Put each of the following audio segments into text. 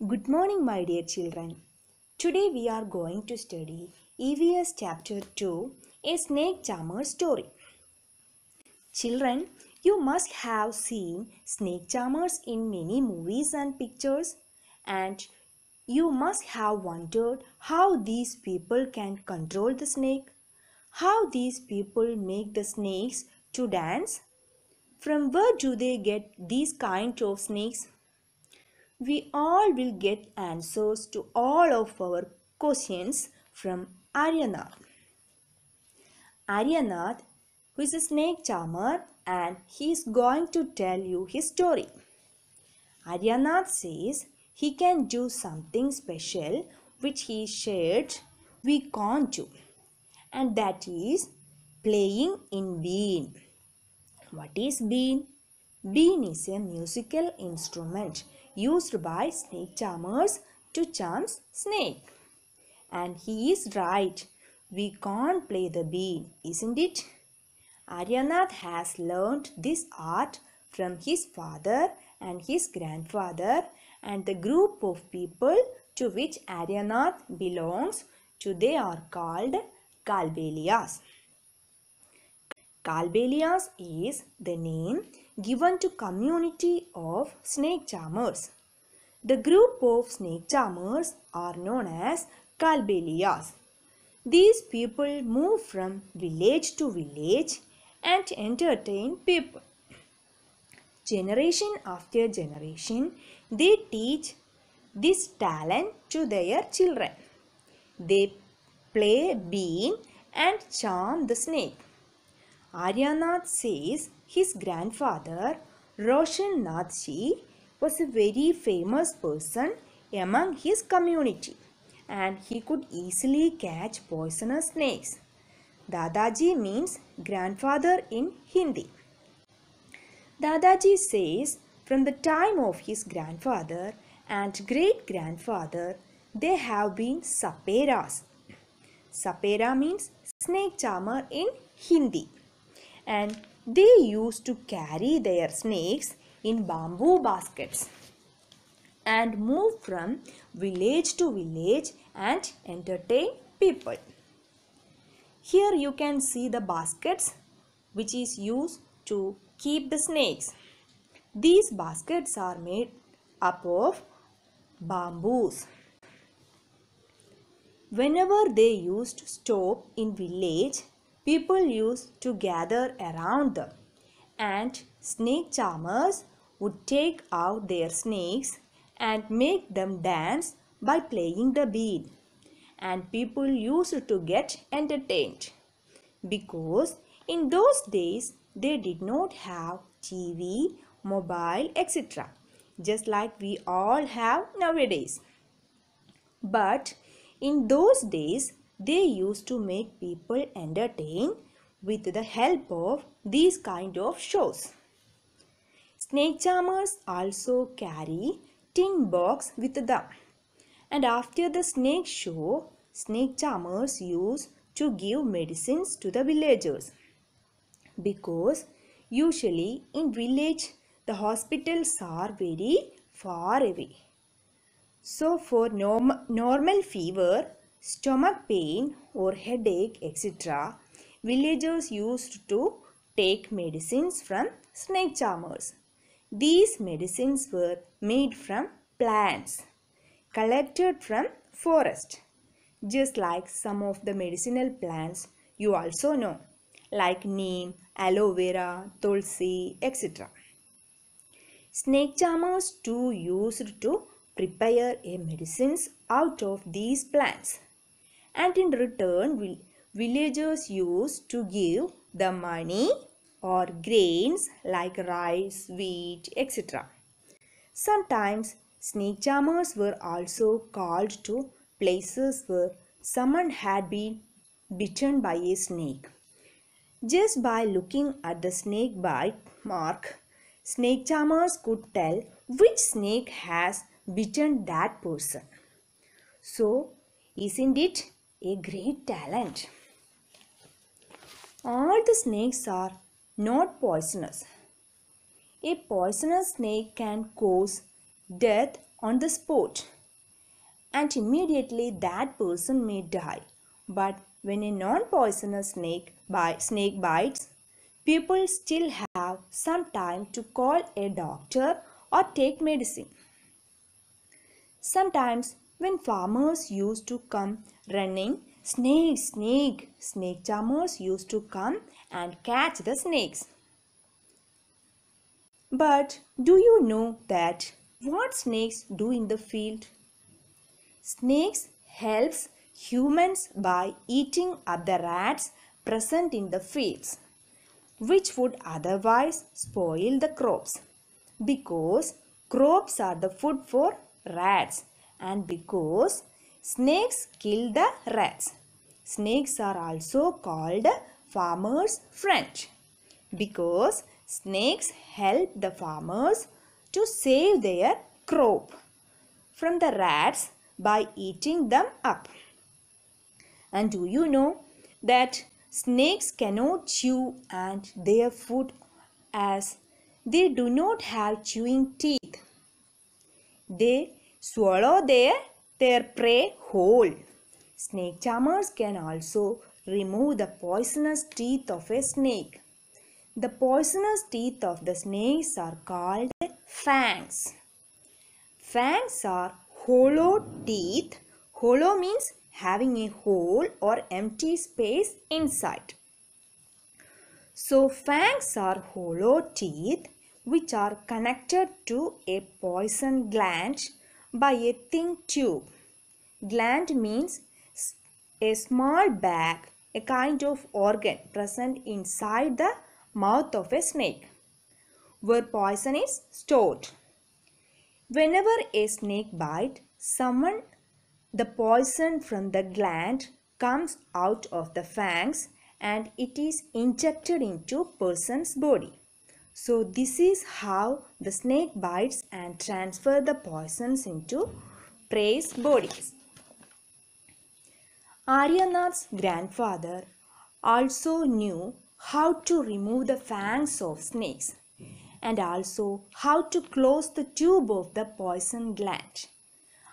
Good morning, my dear children. Today we are going to study EVS Chapter 2, A Snake Charmer Story. Children, you must have seen snake charmers in many movies and pictures, and you must have wondered how these people can control the snake, how these people make the snakes to dance. From where do they get these kind of snakes? We all will get answers to all of our questions from Aryanath. Aryanath, who is a snake charmer, and he is going to tell you his story. Aryanath says he can do something special which he shared we can't do, and that is playing in bean. What is bean? Bean is a musical instrument used by snake charmers to charm snake. And he is right. We can't play the bean, isn't it? Aryanath has learned this art from his father and his grandfather and the group of people to which Aryanath belongs to. They are called Kalbelias. Kalbelias is the name given to community of snake charmers. The group of snake charmers are known as Kalbelias. These people move from village to village and entertain people. Generation after generation, they teach this talent to their children. They play bean and charm the snake. Aryanath says his grandfather, Roshan Nathji, was a very famous person among his community and he could easily catch poisonous snakes. Dadaji means grandfather in Hindi. Dadaji says from the time of his grandfather and great-grandfather, they have been saperas. Sapera means snake charmer in Hindi. And they used to carry their snakes in bamboo baskets and move from village to village and entertain people. Here you can see the baskets which is used to keep the snakes. These baskets are made up of bamboos. Whenever they used to stop in village, people used to gather around them and snake charmers would take out their snakes and make them dance by playing the bean. And people used to get entertained because in those days they did not have TV, mobile, etc. just like we all have nowadays. But in those days they used to make people entertain with the help of these kind of shows. Snake charmers also carry tin box with them. And after the snake show, snake charmers used to give medicines to the villagers. Because usually in village the hospitals are very far away. So for normal fever, stomach pain or headache etc., villagers used to take medicines from snake charmers. These medicines were made from plants collected from forest, just like some of the medicinal plants you also know, like neem, aloe vera, tulsi, etc. Snake charmers too used to prepare a medicines out of these plants, and in return villagers used to give the money or grains like rice, wheat, etc. Sometimes snake charmers were also called to places where someone had been bitten by a snake. Just by looking at the snake bite mark, snake charmers could tell which snake has bitten that person. So, isn't it a great talent? All the snakes are not poisonous. A poisonous snake can cause death on the spot, and immediately that person may die. But when a non-poisonous snake bites, people still have some time to call a doctor or take medicine. Sometimes when farmers used to come running, snake, snake, snake charmers used to come and catch the snakes. But do you know that what snakes do in the field? Snakes helps humans by eating up the rats present in the fields, which would otherwise spoil the crops, because crops are the food for rats and because snakes kill the rats. Snakes are also called farmers' friend because snakes help the farmers to save their crop from the rats by eating them up. And do you know that snakes cannot chew and their food as they do not have chewing teeth? They swallow their prey whole. Snake charmers can also remove the poisonous teeth of a snake. The poisonous teeth of the snakes are called fangs. Fangs are hollow teeth. Hollow means having a hole or empty space inside. So fangs are hollow teeth which are connected to a poison gland by a thin tube. Gland means a small bag, a kind of organ present inside the mouth of a snake, where poison is stored. Whenever a snake bites someone, the poison from the gland comes out of the fangs and it is injected into person's body. So this is how the snake bites and transfer the poisons into prey's bodies. Aryanath's grandfather also knew how to remove the fangs of snakes and also how to close the tube of the poison gland.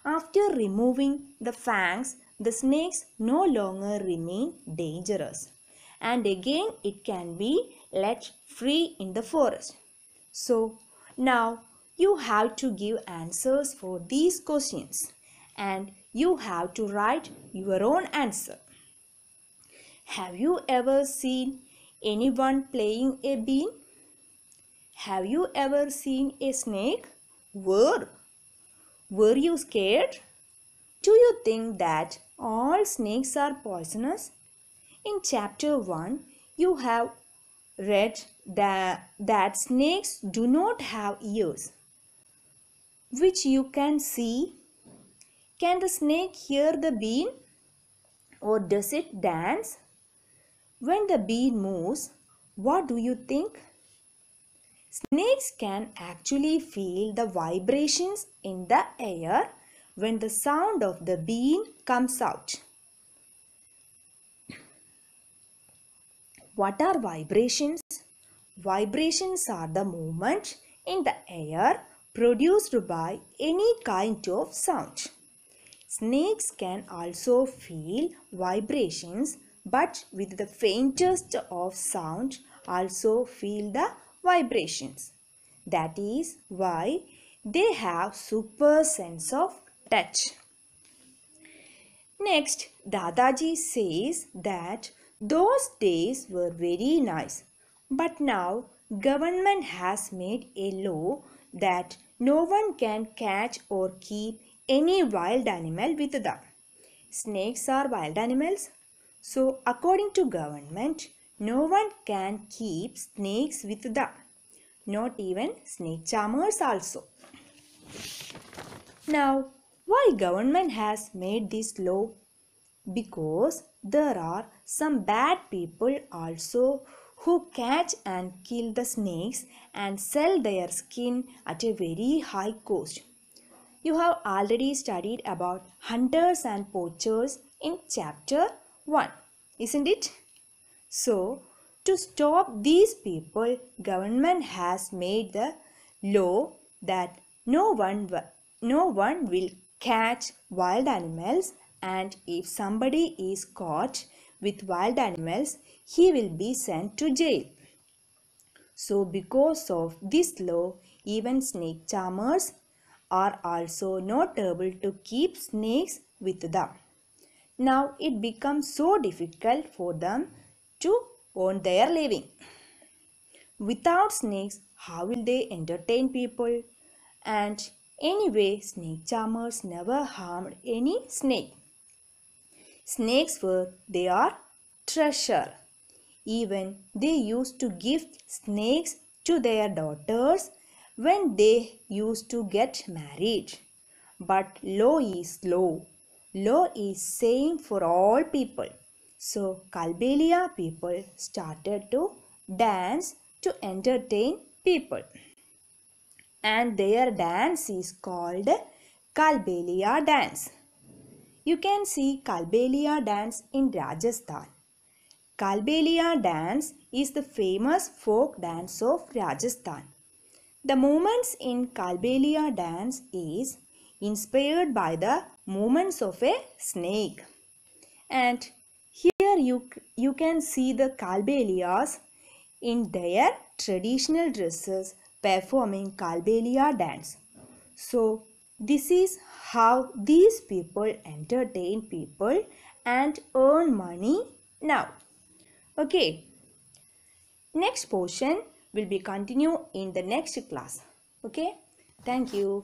After removing the fangs, the snakes no longer remain dangerous and again it can be let free in the forest. So now you have to give answers for these questions and you have to write your own answer. Have you ever seen anyone playing a bean? Have you ever seen a snake? Where? Were you scared? Do you think that all snakes are poisonous? In chapter 1, you have read that snakes do not have ears, which you can see. Can the snake hear the bean or does it dance? When the bean moves, what do you think? Snakes can actually feel the vibrations in the air when the sound of the bean comes out. What are vibrations? Vibrations are the movement in the air produced by any kind of sound. Snakes can also feel vibrations, but with the faintest of sound also feel the vibrations. That is why they have super sense of touch. Next, Dadaji says that those days were very nice, but now government has made a law that no one can catch or keep any wild animal with them. Snakes are wild animals. So according to government, no one can keep snakes with them. Not even snake charmers also. Now, why government has made this law? Because there are some bad people also who catch and kill the snakes and sell their skin at a very high cost. You have already studied about hunters and poachers in chapter 1, isn't it? So, to stop these people, government has made the law that no one no one will catch wild animals, and if somebody is caught with wild animals, he will be sent to jail. So because of this law, even snake charmers are also not able to keep snakes with them. Now it becomes so difficult for them to earn their living. Without snakes, how will they entertain people? And anyway, snake charmers never harmed any snake. Snakes were their treasure. Even they used to give snakes to their daughters when they used to get married. But law is law. Law is same for all people. So Kalbelia people started to dance to entertain people. And their dance is called Kalbelia dance. You can see Kalbelia dance in Rajasthan. Kalbelia dance is the famous folk dance of Rajasthan. The movements in Kalbelia dance is inspired by the movements of a snake. And here you can see the Kalbelias in their traditional dresses performing Kalbelia dance. So this is how these people entertain people and earn money now. Okay, next portion will be continue in the next class. Okay, thank you.